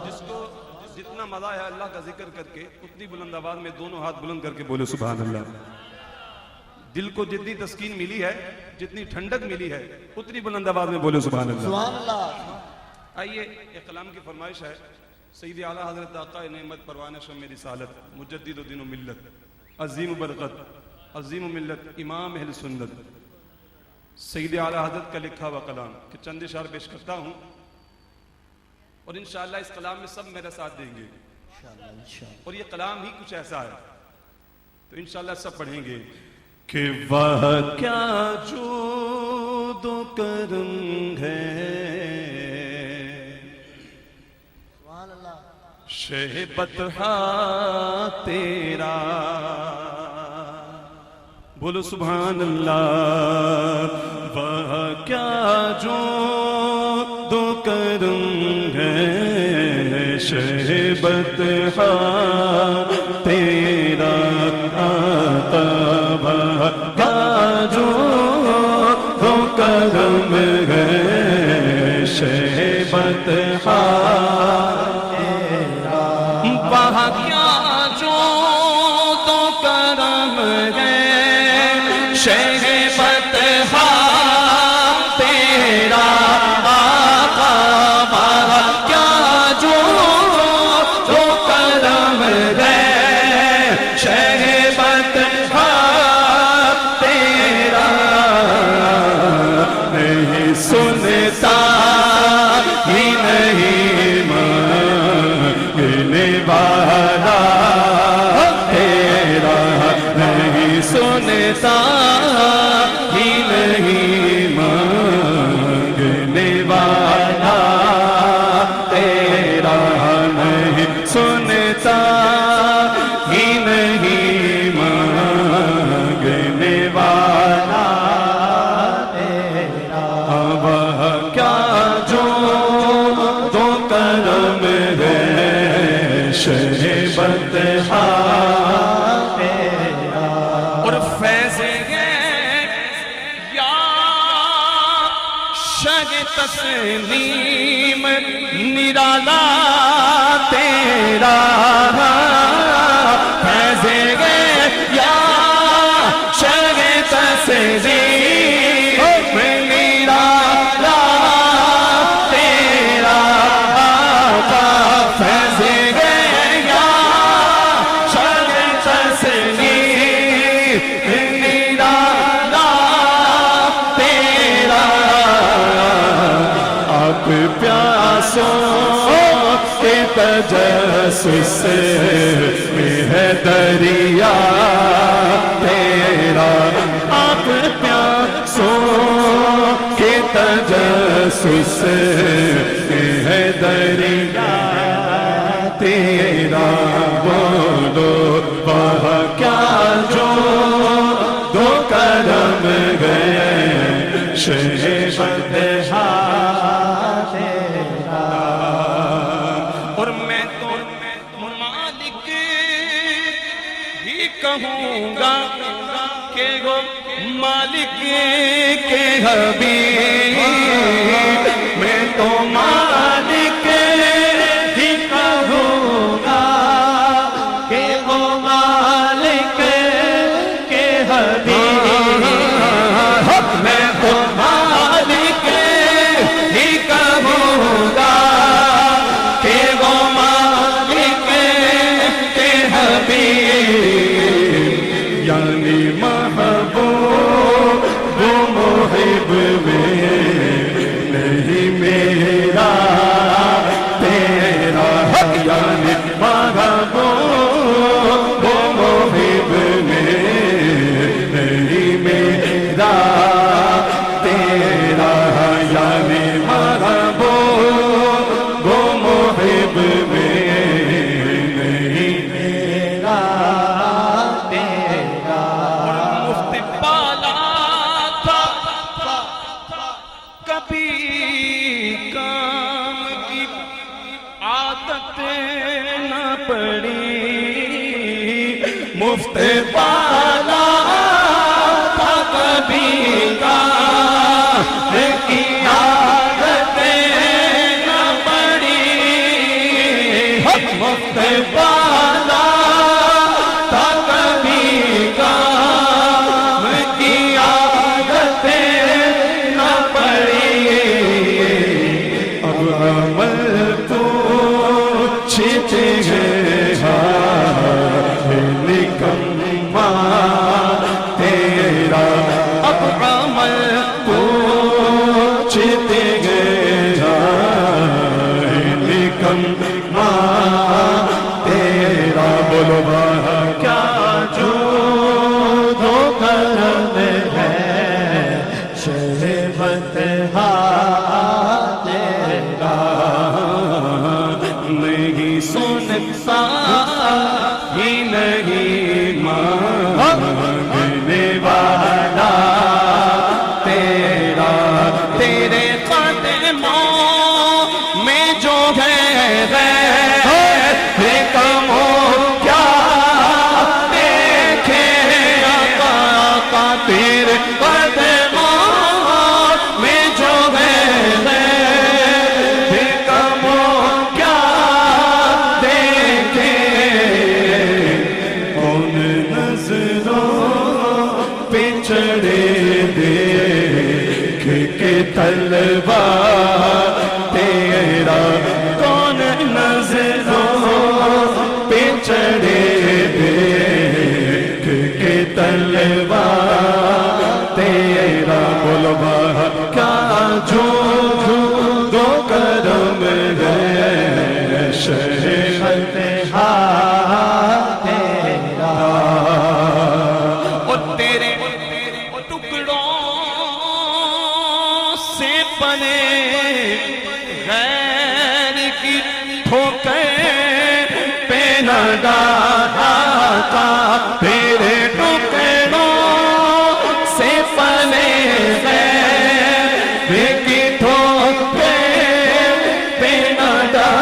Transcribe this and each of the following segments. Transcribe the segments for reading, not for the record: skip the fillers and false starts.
جس کو جتنا مزہ ہے اللہ کا ذکر کر کے اتنی بلند آواز میں دونوں ہاتھ بلند کر کے بولے سبحان اللہ. دل کو جتنی تسکین ملی ہے، جتنی ٹھنڈک ملی ہے، اتنی بلند آواز میں بولے سبحان اللہ. سبحان اللہ. آئیے ایک کلام کی فرمائش ہے. سید اعلیٰ حضرت آقا نعمت پروان شم رسالت مجدد و دین و ملت عظیم برکت عظیم ملت امام اہل سنت سید اعلیٰ حضرت کا لکھا ہوا کلام کہ چند اشعار پیش کرتا ہوں اور انشاءاللہ اس کلام میں سب میرا ساتھ دیں گے اور یہ کلام ہی کچھ ایسا ہے تو انشاءاللہ سب پڑھیں گے کہ وہ کیا جود و کرم ہے شہ بطحا تیرا. بولو سبحان اللہ. وہ کیا جود و کرم ہے شہ بطحا تیرا آقا. وہ کیا جود و کرم ہے شہ بطحا وہاں کیا جو تو کرم ہے شہ بطحا تیرا آقا. وہاں کیا جو تو کرم ہے شہ بطحا تیرا. نہیں سنتا ہی نہیں مانگنے والا تیرا. نہیں سنتا ہی نہیں مانگنے والا تیرا. نہیں سنتا ہی نہیں مانگنے والا تیرا. وہ کیا جو تو کرم ہے شہ بطحا تیرا. اور فیض ہے یا شہ تسلیم نرالا تیرا. فیض ہے یا شہ تسلیم نرالا تیرا. فیض ہے یا شہ تسلیم نرالا تیرا. آپ پیاسوں کے تجسس میں ہے دریا تیرا. آپ پیاسوں کے تجسس میں ہے دریا تیرا. بولو وہ کیا جو دو کرم گئے شہ بطحا تیرا. اور میں تو مالک ہی کہوں گا کہ وہ مالک کے حبیب. میں تو مالک ہی کہوں گا کہ وہ مالک کے حبیب. میں تو مالک ہی کہوں گا کہ وہ مالک کے حبیب. یعنی محبوب وہ محب میں نہیں میرا تیرا. یعنی محبوب وہ محب میں نہیں میرا تیرا. یعنی محبوب وہ محب میں نہیں میرا تیرا. مفت پالا تھا کبھی کام کی عادت نہ پڑی. مفت پالا تھا کبھی کام کی عادت نہ پڑی. بالا تھا کبھی کام کی عادتیں نہ پڑی اب عمل پوچھتے ہیں نکما تیرا اب عمل پوچھتے ہیں نکما تیرا بولو کیا جو دو کرم ہے شہوت تیرا نہیں سنتا ہی نہیں مانگنے والا تیرا تیرے قدموں میں جو ہے کم ہو کیا دیکھے آقا تیرے قدموں میں جو ہے کم ہو کیا دیکھے کون نظروں پہ چڑھے دیکھ کے تلوار تیرا کون نظروں پہ چڑھے دیکھ کے تلوار تیرا بولو کیا جو دو کرم ہے شہوت تیرا اور تیرے ٹکڑوں سے بنے غیر کی ٹھوکر پہ نہ ڈالا تھا تیرے ٹکڑوں سے بنے غیر کی ٹھوکر پہ نہ ڈالا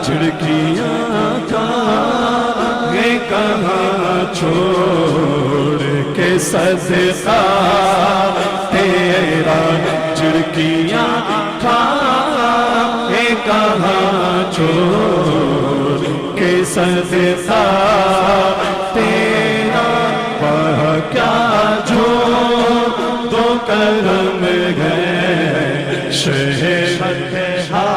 چڑکیاں کہاں چھوڑ کے صدقہ تیرا چڑکیاں کہاں چھوڑ کے صدقہ تیرا وہ کیا جو دو کرم ہے شہوت تیرا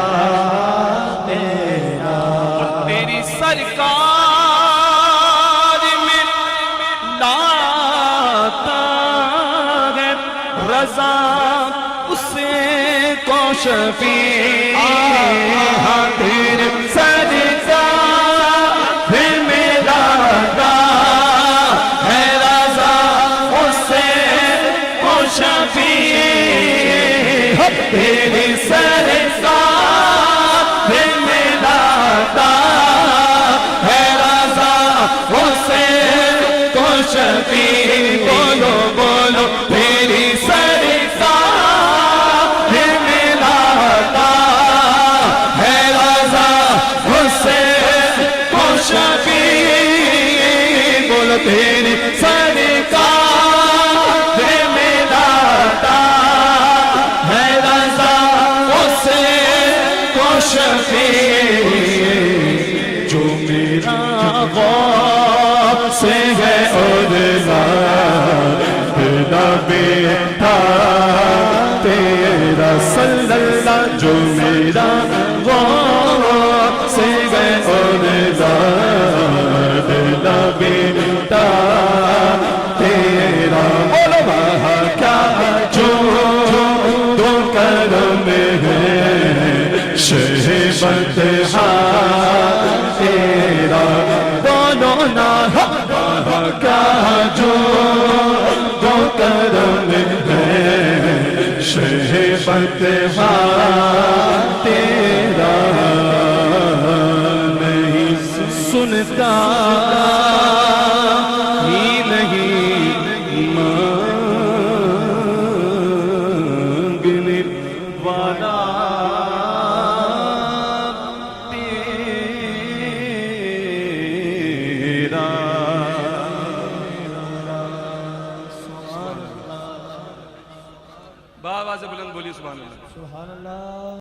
تیری سرکار میں لاتا ہے رضا اسے کو شفیع تیرے سرکار میں لاتا ہے رضا اسے کو شفیع تیری سرکار میں لاتا ہے رضا اسے کو شفیع بولو بولو تیری سرکار میں لاتا ہے رضا اسے کو شفیع بولو تیری سرکار میں لاتا ہے رضا اسے کو شفیع جو میرا غوث سے ہے اور بیٹا تیرا صلی اللہ جو میرا غوث سے ہے اور بیٹا تیرا بولو وہاں کیا جو دو کرم ہے شہوت تیرا دونوں نہ وہاں کیا جو دو کرم ہے شہوت تیرا نہیں سنتا ہی نہیں مانگنے والا تیرا بآواز بلند بولیے سبحان اللہ. سبحان اللہ.